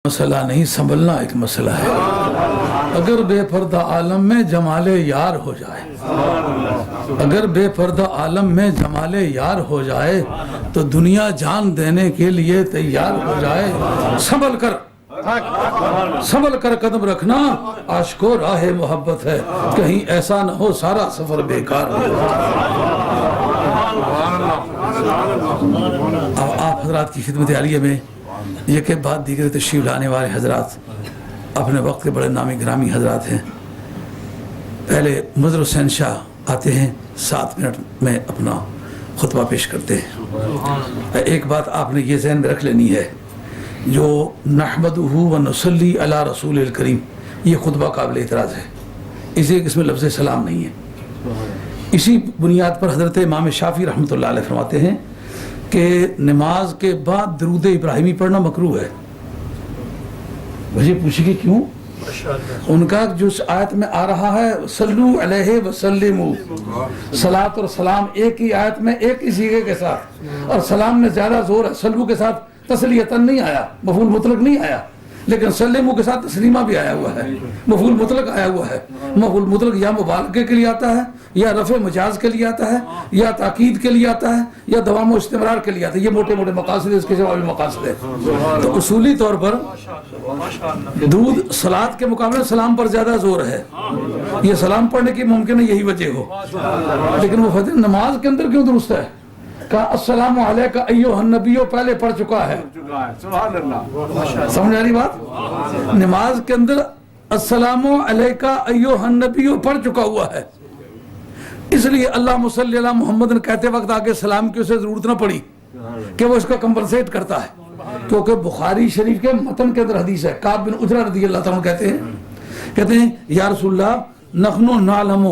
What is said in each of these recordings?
مسئلہ نہیں، سنبھلنا ایک مسئلہ ہے۔ اگر بے پردہ عالم میں جمال یار ہو جائے، اگر بے پردہ عالم میں جمال یار ہو جائے تو دنیا جان دینے کے لیے تیار ہو جائے۔ سنبھل کر قدم رکھنا، عاشق و راہ محبت ہے، کہیں ایسا نہ ہو سارا سفر بیکار ہو جائے۔ آپ حضرات کی خدمت عالیہ میں یہ کہ بعد دیگر تشریف لانے والے حضرات اپنے وقت کے بڑے نامی گرامی حضرات ہیں۔ پہلے مظہر حسین شاہ آتے ہیں، 7 منٹ میں اپنا خطبہ پیش کرتے ہیں۔ ایک بات آپ نے یہ ذہن میں رکھ لینی ہے، جو نحمدہ و نصلی علی رسول الکریم، یہ خطبہ قابل اعتراض ہے، اس میں لفظ سلام نہیں ہے۔ اسی بنیاد پر حضرت امام شافعی رحمۃ اللہ علیہ فرماتے ہیں کہ نماز کے بعد درود ابراہیمی پڑھنا مکروہ ہے۔ وجہ پوچھیں گے کیوں؟ ان کا جو آیت میں آ رہا ہے صلو علیہ وسلموا، صلاۃ اور سلام ایک ہی آیت میں ایک ہی صیغے کے ساتھ، اور سلام میں زیادہ زور ہے، صلو کے ساتھ تسلیتاً نہیں آیا، مفعول مطلق نہیں آیا، لیکن سلموا کے ساتھ تسلیمہ بھی آیا ہوا ہے، مفعول مطلق آیا ہوا ہے۔ مفعول مطلق یا مبالغے کے لیے آتا ہے، یا رفع مجاز کے لیے آتا ہے، یا تاکید کے لیے آتا ہے، یا دوام و استمرار کے لیے آتا ہے۔ یہ موٹے موٹے مقاصد ہیں، اس کے سوا بھی مقاصد ہے۔ تو اصولی طور پر درود صلاۃ کے مقابلے سلام پر زیادہ زور ہے، یہ سلام پڑھنے کی ممکن ہے یہی وجہ ہو، لیکن وہ فتح نماز کے اندر کیوں درست ہے؟ کہا السلام علیکہ ایھا النبی پہلے پڑھ چکا ہے۔ سمجھ آ رہی بات؟ نماز کے اندر السلام علیکہ ایھا النبی پڑھ چکا ہوا ہے، اس لیے اللہم صلی علی محمد کہتے وقت آگے سلام کی اسے ضرورت نہ پڑی کہ وہ اس کا کمپنسیٹ کرتا ہے، کیونکہ بخاری شریف کے متن کے اندر حدیث ہے۔ کعب بن عجرہ رضی اللہ تعالیٰ کہتے ہیں یا رسول اللہ نحن نعلم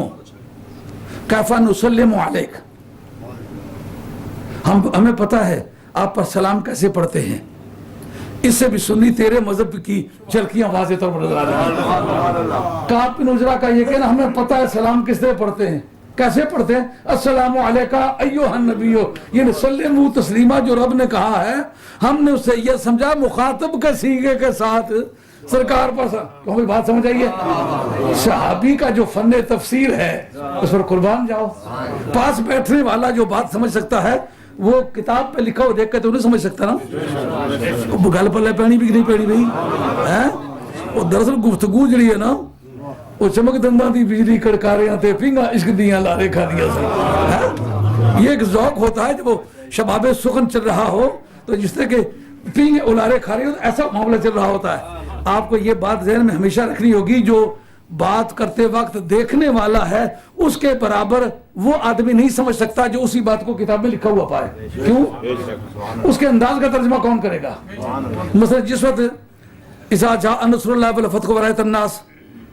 کیف نسلم علیک، ہمیں پتہ ہے آپ پر سلام کیسے پڑھتے ہیں، اس سے بھی سنی تیرے مذہب کی جھلکیاں واضح طور پر نظر آ رہی ہیں۔ کعب بن عجرہ کا یہ کہنا ہمیں پتہ ہے سلام کس طرح پڑھتے ہیں، کیسے پڑھتے ہیں؟ السلام علیکہ ایھا النبی، یہ سلموا تسلیمہ جو رب نے کہا ہے، ہم نے اس سے یہ سمجھا مخاطب کے صیغے کے ساتھ سرکار پر کوئی بات سمجھ آئیے؟ صحابی کا جو فن تفسیر ہے اس پر قربان جاؤ۔ پاس بیٹھنے والا جو بات سمجھ سکتا ہے وہ کتاب پہ لکھا ہو دیکھ کے تو نہیں سمجھ سکتا نا، گل پلے پہنی بھی نہیں پہنی بھائی، وہ دراصل گفتگو جڑی ہے نا وہ چمک دنداں دی بجلی کڑکاریاں تے پینگا عشق دیاں لارے کھا دیا سن۔ یہ ایک ذوق ہوتا ہے جب وہ شباب سخن چل رہا ہو تو جس طرح کہ پینگے اولارے کھا رہے ہو، ایسا معاملہ چل رہا ہوتا ہے۔ آپ کو یہ بات ذہن میں ہمیشہ رکھنی ہوگی، جو بات کرتے وقت دیکھنے والا ہے اس کے برابر وہ آدمی نہیں سمجھ سکتا جو اسی بات کو کتاب میں لکھا ہوا پائے۔ کیوں؟ اس کے انداز کا ترجمہ کون کرے گا؟ مثلا جس وقت اذا جاء نصر اللہ والفتح ورأیت الناس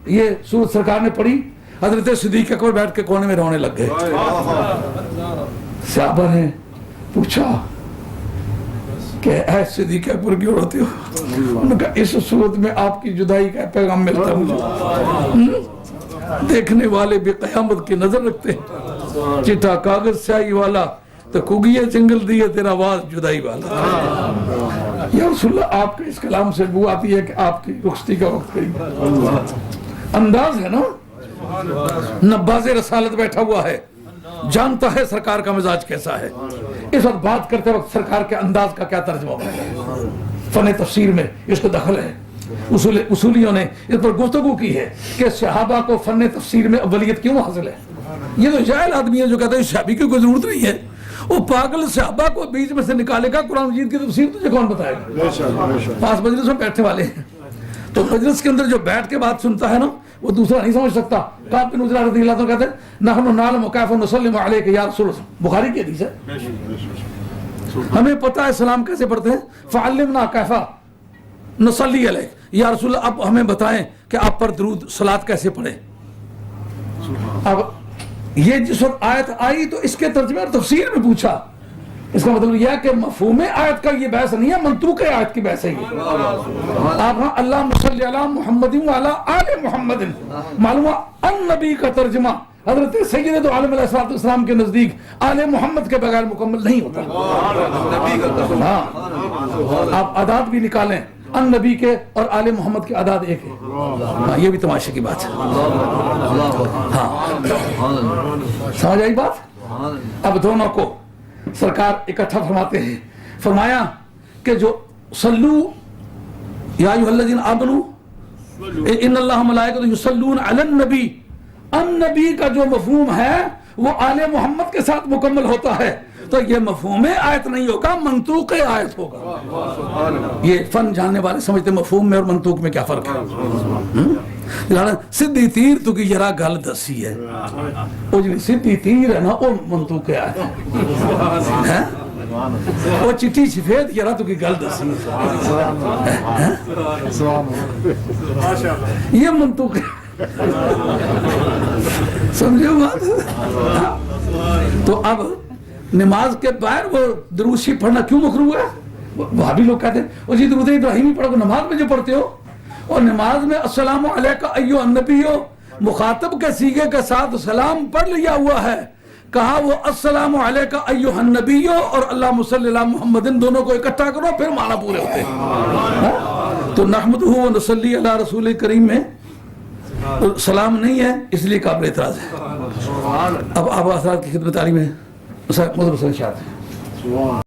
یہ سورت سرکار نے پڑھی، حضرت صدیق اکبر بیٹھ کے کونے میں رونے لگ گئے۔ صحابہ نے پوچھا کہ اے صدیق اکبر کیوں روتے ہو؟ انہوں نے کہا اس صورت میں آپ کی جدائی کا پیغام ملتا مجھے، دیکھنے والے بھی قیامت کی نظر رکھتے ہیں، چٹا کاغذ سیاہی والا تو کگیے چنگل دیے تیرا آواز جدائی والا۔ یا رسول اللہ آپ کے اس کلام سے بو آتی ہے کہ آپ کی رخصتی کا وقت قریب۔ انداز ہے نا، نباز رسالت بیٹھا ہوا ہے، جانتا ہے سرکار کا مزاج کیسا ہے، اس وقت بات کرتے وقت سرکار کے انداز کا کیا ترجمہ ہے۔ فن تفسیر میں اس کو دخل ہے، اصولیوں نے اس پر گفتگو کی ہے کہ صحابہ کو فن تفسیر میں اولیت کیوں حاصل ہے۔ یہ تو جاہل آدمی ہے جو کہتا ہے صحابی کی کوئی ضرورت نہیں ہے، وہ پاگل صحابہ کو بیچ میں سے نکالے گا، قرآن مجید کی تفسیر تجھے کون بتائے گا؟ پاس مجلس میں بیٹھنے والے ہیں، تو مجلس کے اندر جو بیٹھ کے بات سنتا ہے نا وہ دوسرا نہیں سمجھ سکتا۔ کعب بن عجرہ رضی اللہ عنہ کہتے ہیں نحن نعلم کیف نسلم علیک یا رسول اللہ، بخاری کی حدیث ہے، ہمیں پتہ ہے سلام کیسے پڑھتے ہیں، فعلمنا کیف نصلی علیک یا رسول اللہ، اب ہمیں بتائیں کہ آپ پر درود صلاۃ کیسے پڑھیں۔ اب یہ جس وقت آیت آئی تو اس کے ترجمے اور تفسیر میں پوچھا، اس کا مطلب یہ ہے کہ مفہوم آیت کا یہ بحث نہیں ہے، منطوق آیت کی بحث ہے یہ۔ آپ ہاں اللہم صلی علی محمد وعلی آل محمد، معلوم النبی کا ترجمہ حضرت سید دو عالم علیہ السلام کے نزدیک آل محمد کے بغیر مکمل نہیں ہوتا۔ ہاں آپ عداد بھی نکالیں، ان نبی کے اور آل محمد کے اعداد ایک ہے. ہاں یہ بھی تماشے کی بات ہے. ہاں سمجھ آئی بات. اب دونوں کو سرکار اکٹھا فرماتے ہیں. فرمایا کہ جو صلو یا ایھا الذین آمنوا ان اللہ ملائکۃ یصلون علی النبی، النبی کا جو مفہوم ہے وہ آل محمد کے ساتھ مکمل ہوتا ہے. تو یہ مفہوم آیت نہیں ہوگا، منطوق آیت ہوگا. یہ فن جاننے والے سمجھتے مفہوم میں اور منطوق میں کیا فرق ہے. سدھی تیر تو کی جرا گل دسی ہے، وہ جو سدھی تیر ہے نا وہ منطوق آیت ہے. وہ چٹی سفید جرا تو کی گل دسی ہے، یہ منطوق سمجھو بات. تو اب نماز کے باہر وہ درود شریف پڑھنا کیوں مکروہ ہے؟ وہاں بھی لوگ کہتے ہیں وہ جی درود ابراہیمی پڑھو گے نماز میں جو پڑھتے ہو. اور نماز میں السلام علیکہ ایھا النبی مخاطب کے صیغے کے ساتھ سلام پڑھ لیا ہوا ہے. کہا وہ السلام علیکہ ایھا النبی اور اللہم صلی علی محمد دونوں کو اکٹھا کرو پھر معنی پورے ہوتے ہیں. تو نحمدہ و نصلی علی رسول کریم میں سلام نہیں ہے، اس لیے قابل اعتراض ہے. اب آپ حضرات کی خدمت عالی میں مطلب